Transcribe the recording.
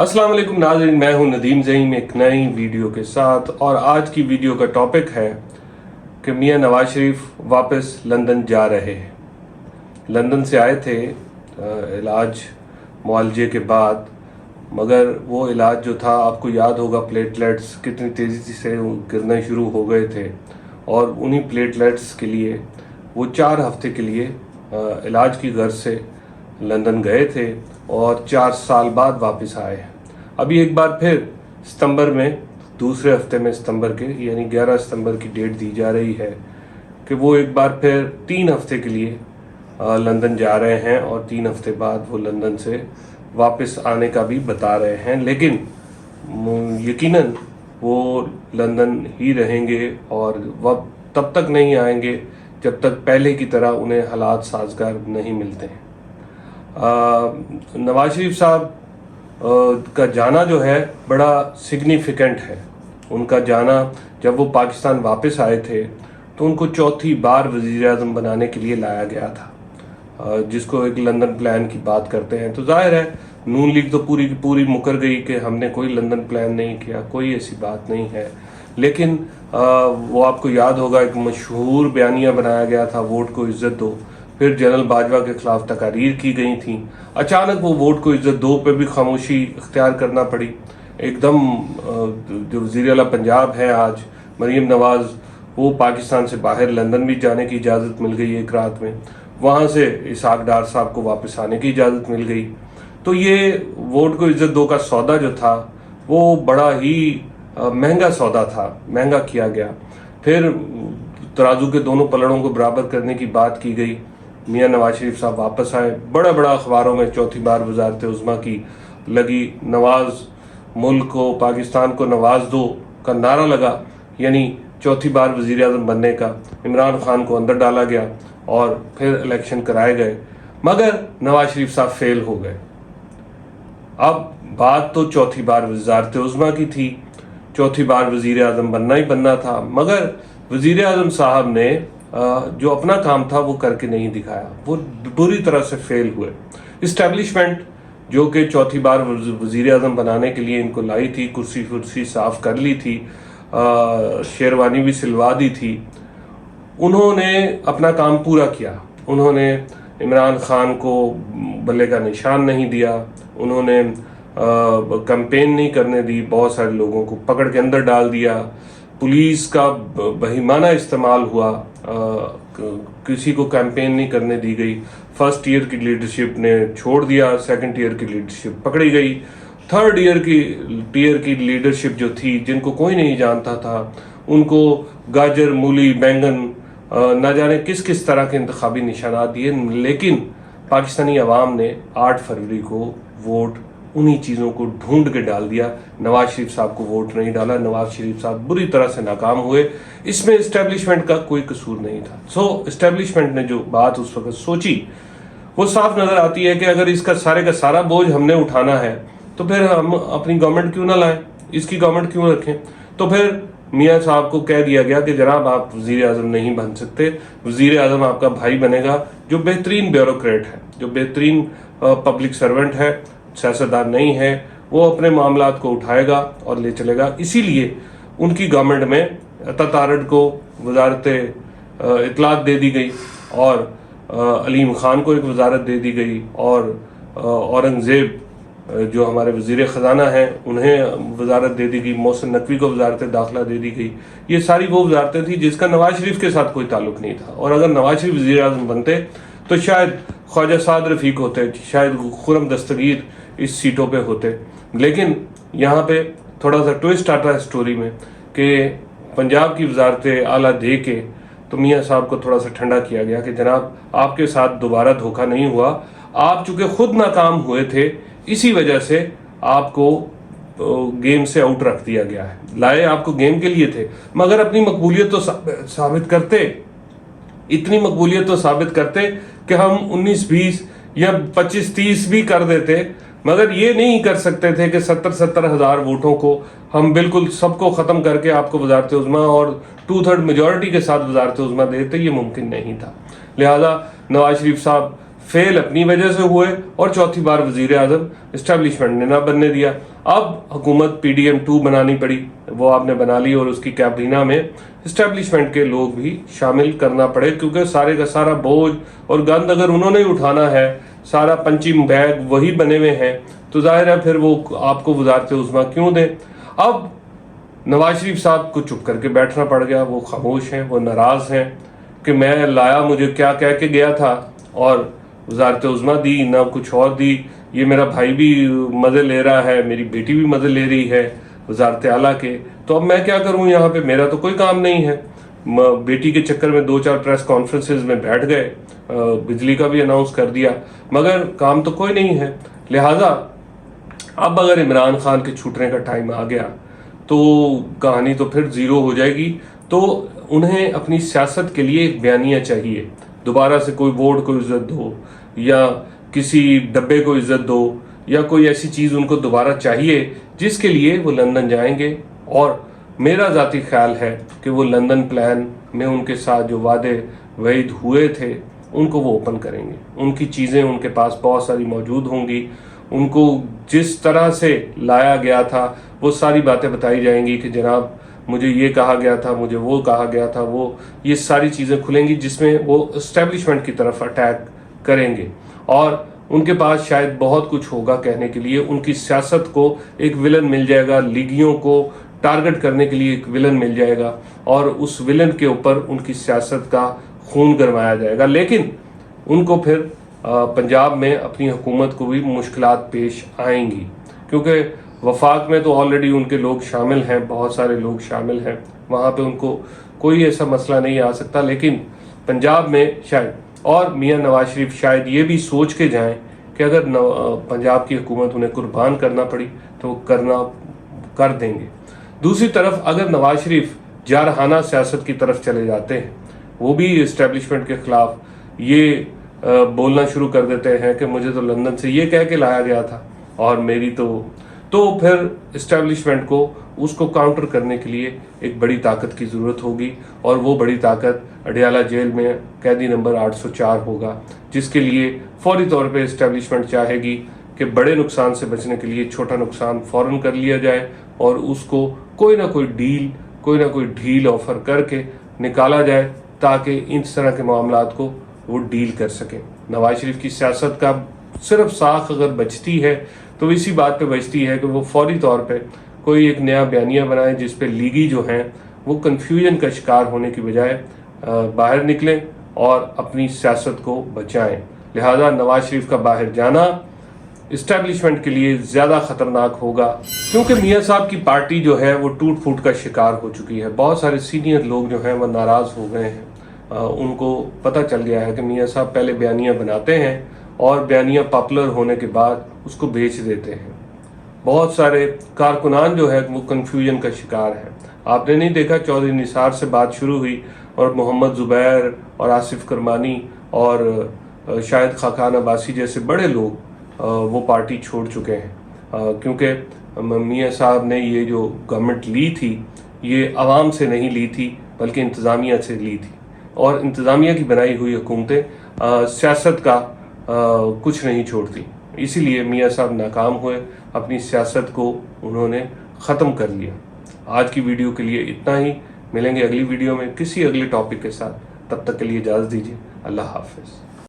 अस्सलाम वालेकुम नाज़रीन, मैं हूं नदीम ज़हीम एक नई वीडियो के साथ। और आज की वीडियो का टॉपिक है कि मियां नवाज शरीफ वापस लंदन जा रहे हैं। लंदन से आए थे इलाज मुआलजे के बाद, मगर वो इलाज जो था, आपको याद होगा प्लेटलेट्स कितनी तेज़ी से गिरने शुरू हो गए थे, और उन्हीं प्लेटलेट्स के लिए वो 4 हफ्ते के लिए इलाज की गर्ज से लंदन गए थे और 4 साल बाद वापस आए। अभी एक बार फिर सितंबर में, दूसरे हफ्ते में सितंबर के, यानी 11 सितंबर की डेट दी जा रही है कि वो एक बार फिर 3 हफ्ते के लिए लंदन जा रहे हैं, और 3 हफ्ते बाद वो लंदन से वापस आने का भी बता रहे हैं। लेकिन यकीनन वो लंदन ही रहेंगे और वह तब तक नहीं आएंगे जब तक पहले की तरह उन्हें हालात साजगार नहीं मिलते हैं। नवाज शरीफ साहब का जाना जो है बड़ा सिग्निफिकेंट है। उनका जाना, जब वो पाकिस्तान वापस आए थे तो उनको चौथी बार वज़ीर आज़म बनाने के लिए लाया गया था, जिसको एक लंदन प्लान की बात करते हैं। तो जाहिर है नून लीग तो पूरी की पूरी मुकर गई कि हमने कोई लंदन प्लान नहीं किया, कोई ऐसी बात नहीं है। लेकिन वो आपको याद होगा एक मशहूर बयानिया बनाया गया था, वोट को इज्जत दो। फिर जनरल बाजवा के खिलाफ तकारीर की गई थी। अचानक वो वोट को इज्जत दो पे भी खामोशी इख्तियार करना पड़ी। एकदम जो वज़ीर आला पंजाब है आज, मरीम नवाज, वो पाकिस्तान से बाहर लंदन भी जाने की इजाज़त मिल गई एक रात में। वहाँ से इसहाक डार साहब को वापस आने की इजाज़त मिल गई। तो ये वोट को इज्जत दो का सौदा जो था वो बड़ा ही महंगा सौदा था, महंगा किया गया। फिर तराजू के दोनों पलड़ों को बराबर करने की बात की गई। मियां नवाज शरीफ साहब वापस आए, बड़ा अखबारों में चौथी बार वज़ारत उज़्मा की लगी, नवाज मुल्क को, पाकिस्तान को नवाज दो का नारा लगा, यानी चौथी बार वज़ीर आज़म बनने का। इमरान खान को अंदर डाला गया और फिर इलेक्शन कराए गए, मगर नवाज शरीफ साहब फेल हो गए। अब बात तो चौथी बार वज़ारत उज़्मा की थी, चौथी बार वज़ीर आज़म बनना ही बनना था, मगर वज़ीर आज़म साहब ने जो अपना काम था वो करके नहीं दिखाया। वो बुरी तरह से फेल हुए। इस्टेब्लिशमेंट जो कि चौथी बार वज़ीर आज़म बनाने के लिए इनको लाई थी, कुर्सी साफ कर ली थी, शेरवानी भी सिलवा दी थी, उन्होंने अपना काम पूरा किया। उन्होंने इमरान खान को बल्ले का निशान नहीं दिया, उन्होंने कैंपेन नहीं करने दी, बहुत सारे लोगों को पकड़ के अंदर डाल दिया, पुलिस का बहिमाना इस्तेमाल हुआ, किसी को कैंपेन नहीं करने दी गई। फर्स्ट ईयर की लीडरशिप ने छोड़ दिया, सेकंड ईयर की लीडरशिप पकड़ी गई, थर्ड ईयर की लीडरशिप जो थी, जिनको कोई नहीं जानता था, उनको गाजर, मूली, बैंगन, न जाने किस किस तरह के इंतखाबी निशानात दिए। लेकिन पाकिस्तानी अवाम ने 8 फरवरी को वोट उन्हीं चीज़ों को ढूंढ के डाल दिया। नवाज शरीफ साहब को वोट नहीं डाला, नवाज शरीफ साहब बुरी तरह से नाकाम हुए। इसमें इस्टेब्लिशमेंट का कोई कसूर नहीं था। सो इस्टेब्लिशमेंट ने जो बात उस वक्त सोची वो साफ नज़र आती है कि अगर इसका सारे का सारा बोझ हमने उठाना है तो फिर हम अपनी गवर्नमेंट क्यों ना लाएं, इसकी गवर्नमेंट क्यों रखें। तो फिर मियाँ साहब को कह दिया गया कि जनाब आप वज़ीर आज़म नहीं बन सकते, वज़ीर आज़म आपका भाई बनेगा, जो बेहतरीन ब्यूरोक्रेट है, जो बेहतरीन पब्लिक सर्वेंट है, सियासतदान नहीं है, वो अपने मामलात को उठाएगा और ले चलेगा। इसीलिए उनकी गवर्नमेंट में ततारड को वजारत इतलात दे दी गई, और अलीम खान को एक वजारत दे दी गई, और औरंगज़ेब जो हमारे वज़ीर ख़जाना हैं उन्हें वजारत दे दी गई, मोहसिन नकवी को वजारत दाखिला दे दी गई। ये सारी वो वजारतें थी जिसका नवाज शरीफ के साथ कोई ताल्लुक नहीं था। और अगर नवाज शरीफ वज़ीर आज़म बनते तो शायद ख्वाजा साद रफ़ीक होते, शायद खुर्रम दस्तगीर इस सीटों पे होते। लेकिन यहाँ पे थोड़ा सा ट्विस्ट आता है स्टोरी में कि पंजाब की वजारत आला दे के तो मियाँ साहब को थोड़ा सा ठंडा किया गया कि जनाब आपके साथ दोबारा धोखा नहीं हुआ, आप चूँकि खुद नाकाम हुए थे इसी वजह से आपको गेम से आउट रख दिया गया है। लाए आपको गेम के लिए थे, मगर अपनी मकबूलियत तो साबित करते, इतनी मकबूलियत तो साबित करते कि हम 19-20 या 25-30 भी कर देते, मगर ये नहीं कर सकते थे कि 70-70 हज़ार वोटों को हम बिल्कुल सबको ख़त्म करके आपको वज़ारत उज़्मा और 2/3 मेजॉरिटी के साथ वज़ारत उज़्मा देते। ये मुमकिन नहीं था। लिहाजा नवाज शरीफ साहब फेल अपनी वजह से हुए और चौथी बार वजीर आजम इस्टेब्लिशमेंट ने ना बनने दिया। अब हुकूमत PDM 2 बनानी पड़ी, वो आपने बना ली और उसकी कैबिनेट में इस्टेब्लिशमेंट के लोग भी शामिल करना पड़े, क्योंकि सारे का सारा बोझ और गंद अगर उन्होंने ही उठाना है, सारा पंचिंग बैग वही बने हुए हैं, तो जाहिर है फिर वो आपको वजारत उज़्मा क्यों दें। अब नवाज शरीफ साहब को चुप करके बैठना पड़ गया, वो खामोश हैं, वो नाराज़ हैं कि मैं लाया, मुझे क्या कह के गया था और वजारत उज़्मा दी ना कुछ और दी, ये मेरा भाई भी मज़े ले रहा है, मेरी बेटी भी मज़े ले रही है वजारत आला के, तो अब मैं क्या करूं यहाँ पे, मेरा तो कोई काम नहीं है। बेटी के चक्कर में 2-4 प्रेस कॉन्फ्रेंसेज में बैठ गए, बिजली का भी अनाउंस कर दिया, मगर काम तो कोई नहीं है। लिहाजा अब अगर इमरान खान के छूटने का टाइम आ गया तो कहानी तो फिर ज़ीरो हो जाएगी। तो उन्हें अपनी सियासत के लिए एक बयानिया चाहिए, दोबारा से कोई वोट को इज्जत दो या किसी डब्बे को इज्जत दो या कोई ऐसी चीज़ उनको दोबारा चाहिए जिसके लिए वो लंदन जाएंगे। और मेरा ज़ाती ख्याल है कि वो लंदन प्लान में उनके साथ जो वादे वहीद हुए थे उनको वो ओपन करेंगे, उनकी चीज़ें उनके पास बहुत सारी मौजूद होंगी, उनको जिस तरह से लाया गया था वो सारी बातें बताई जाएंगी कि जनाब मुझे ये कहा गया था, मुझे वो कहा गया था, वो ये सारी चीज़ें खुलेंगी जिसमें वो एस्टेब्लिशमेंट की तरफ अटैक करेंगे और उनके पास शायद बहुत कुछ होगा कहने के लिए। उनकी सियासत को एक विलन मिल जाएगा, लीगियों को टारगेट करने के लिए एक विलन मिल जाएगा और उस विलन के ऊपर उनकी सियासत का खून गरमाया जाएगा। लेकिन उनको फिर पंजाब में अपनी हुकूमत को भी मुश्किलात पेश आएंगी, क्योंकि वफाक में तो ऑलरेडी उनके लोग शामिल हैं, बहुत सारे लोग शामिल हैं, वहाँ पे उनको कोई ऐसा मसला नहीं आ सकता। लेकिन पंजाब में शायद, और मियां नवाज शरीफ शायद ये भी सोच के जाएं कि अगर पंजाब की हुकूमत उन्हें कुर्बान करना पड़ी तो वो कर देंगे। दूसरी तरफ अगर नवाज शरीफ जारहाना सियासत की तरफ चले जाते हैं, वो भी इस्टेब्लिशमेंट के खिलाफ ये बोलना शुरू कर देते हैं कि मुझे तो लंदन से ये कह के लाया गया था और मेरी तो फिर इस्टेब्लिशमेंट को उसको काउंटर करने के लिए एक बड़ी ताकत की ज़रूरत होगी और वो बड़ी ताकत अडियाला जेल में कैदी नंबर 804 होगा, जिसके लिए फौरी तौर पे इस्टेब्लिशमेंट चाहेगी कि बड़े नुकसान से बचने के लिए छोटा नुकसान फ़ौरन कर लिया जाए और उसको कोई ना कोई ढील ऑफर करके निकाला जाए ताकि इस तरह के मामलात को वो डील कर सकें। नवाज शरीफ की सियासत का सिर्फ साख अगर बचती है तो इसी बात पे बचती है कि वो फौरी तौर पे कोई एक नया बयानिया बनाए जिस पे लीगी जो हैं वो कन्फ्यूजन का शिकार होने की बजाय बाहर निकलें और अपनी सियासत को बचाएं। लिहाजा नवाज शरीफ का बाहर जाना इस्टेब्लिशमेंट के लिए ज़्यादा ख़तरनाक होगा, क्योंकि मियाँ साहब की पार्टी जो है वो टूट फूट का शिकार हो चुकी है। बहुत सारे सीनियर लोग जो हैं वो नाराज़ हो गए हैं, उनको पता चल गया है कि मियाँ साहब पहले बयानिया बनाते हैं और बयानिया पॉपुलर होने के बाद उसको बेच देते हैं। बहुत सारे कारकुनान जो है वो कन्फ्यूजन का शिकार है। आपने नहीं देखा, चौधरी निसार से बात शुरू हुई और मोहम्मद ज़ुबैर और आसिफ करमानी और शायद खाकान अब्बासी जैसे बड़े लोग वो पार्टी छोड़ चुके हैं, क्योंकि मियाँ साहब ने ये जो गवर्नमेंट ली थी ये आवाम से नहीं ली थी बल्कि इंतज़ामिया से ली थी और इंतज़ामिया की बनाई हुई हुकूमतें सियासत का कुछ नहीं छोड़ती। इसीलिए मियाँ साहब नाकाम हुए, अपनी सियासत को उन्होंने ख़त्म कर लिया। आज की वीडियो के लिए इतना ही, मिलेंगे अगली वीडियो में किसी अगले टॉपिक के साथ। तब तक के लिए इजाज़त दीजिए। अल्लाह हाफ़िज़।